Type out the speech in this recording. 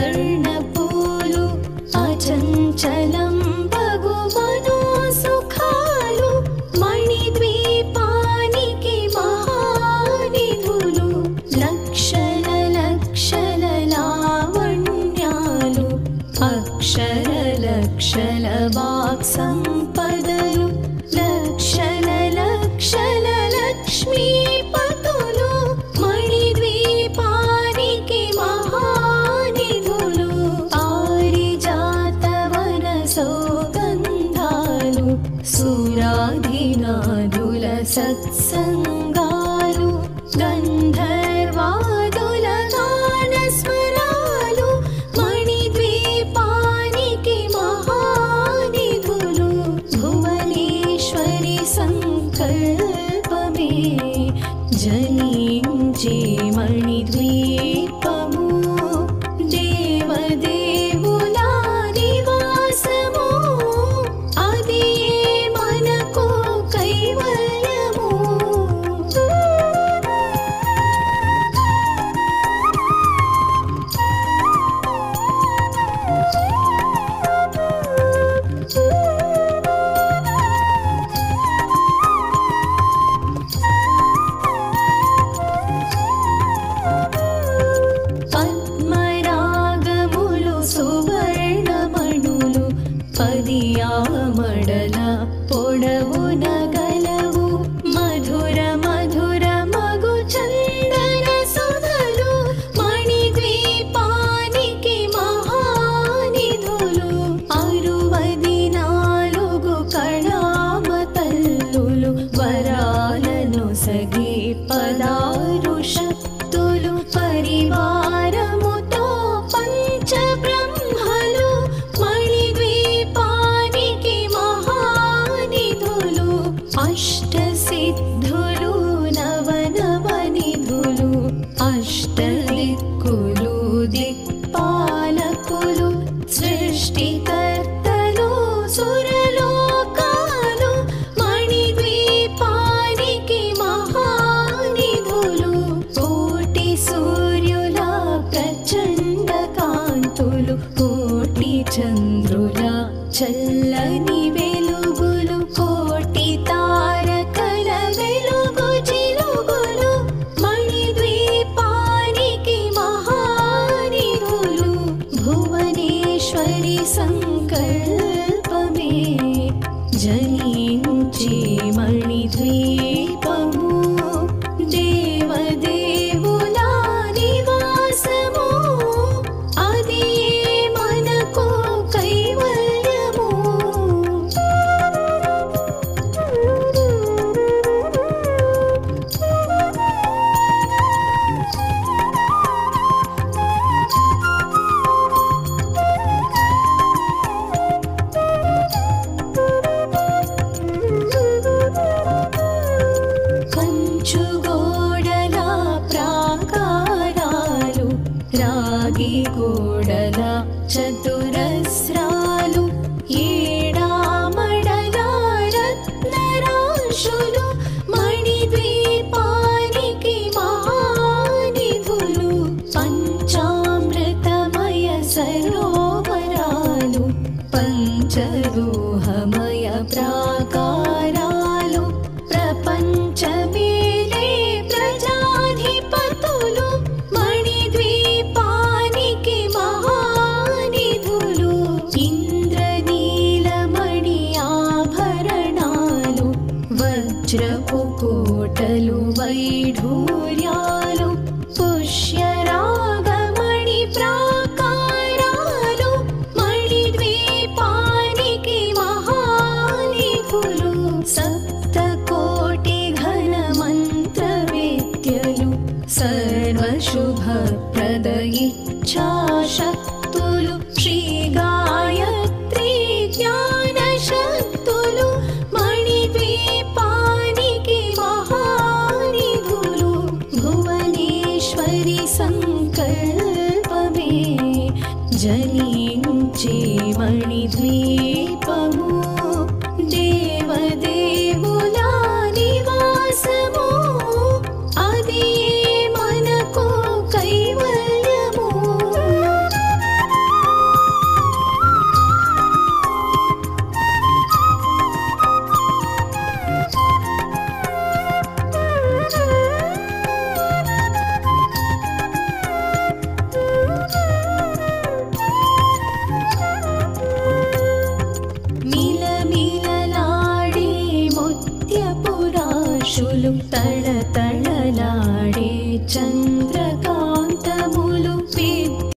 సువర్ణపూలు అచంచలం భగువను సుఖాలు మణిద్వీపానికి మహానిధులు లక్షల లక్షల లావణ్యాలు అక్షర లక్షల వాక్ సంపదలు లక్షల లక్షల లక్ష్మీపతులు మణిద్వీపానికి మహానిధులు పారిజాతవన సౌగంధాలు సురాధినాదుల సత్సంగాలు గంధర్వాదుల గానస్వరాలు మణిద్వీపానికి మహానిధులు భువనేశ్వరి సంకల్పమే జనించే మణిద్వీపము దేవదేవుల నివాసము అది మనకు కైవల్యము పద్మరాగములు సువర్ణమణులు పదియామడల పొడవున గలవు మధుర మధుర మగు చందన సుధలు మణిద్వీపానికి మహానిధులు 64 కళామతల్లులు వరాలను సగి పదారు శక్తులు పరివారముతో పంచబ్రహ్మలు మణిద్వీపానికి మహానిధులు అష్టసిద్ధులు నవనవనిధులు అష్టదిక్కులు దిక్పాలకులు సృష్టికర్తలు సురలోకాలు మణిద్వీపానికి మహానిధులు కోటి సూర్యుల ప్రచండ కాంతులు కోటి చంద్రుల చల్లని వెలుగులు కోటి తారకల వెలుగు చిలుగులు మణిద్వీపానికి మహానిధులు భువనేశ్వరి సంకల్పమే జనించే మణిద్వీపము దేవదేవుల నివాసము అది మనకు కైవల్యము కంచుగోడల ప్రాకారాలు రాగి గోడల చతురస్రాలు ఏడామడల రత్నరాశులు మణిద్వీపానికి మహానిధులు పంచామృతమయ సరోవరాలు పంచదోహమయ ప్రాకారాలు ప్రపంచమేలే ప్రజాధిపతులు మణిద్వీపానికి మహానిధులు ఇంద్రనీలమణి ఆభరణాలు వజ్రపు కోటలు వైఢూర్యాలు పుష్యరాగమణి ప్రాకారాలు మణిద్వీపానికి మహానిధులు సప్తకోటి ఘన మంత్ర విద్యలు సర్వశుభప్రద ఇచ్ఛాశక్తులు శ్రీ గాయత్రి జ్ఞాన శక్తులు మణిద్వీపానికి మహానిధులు భువనేశ్వరి సంకల్పమే జనించే మణిద్వీపము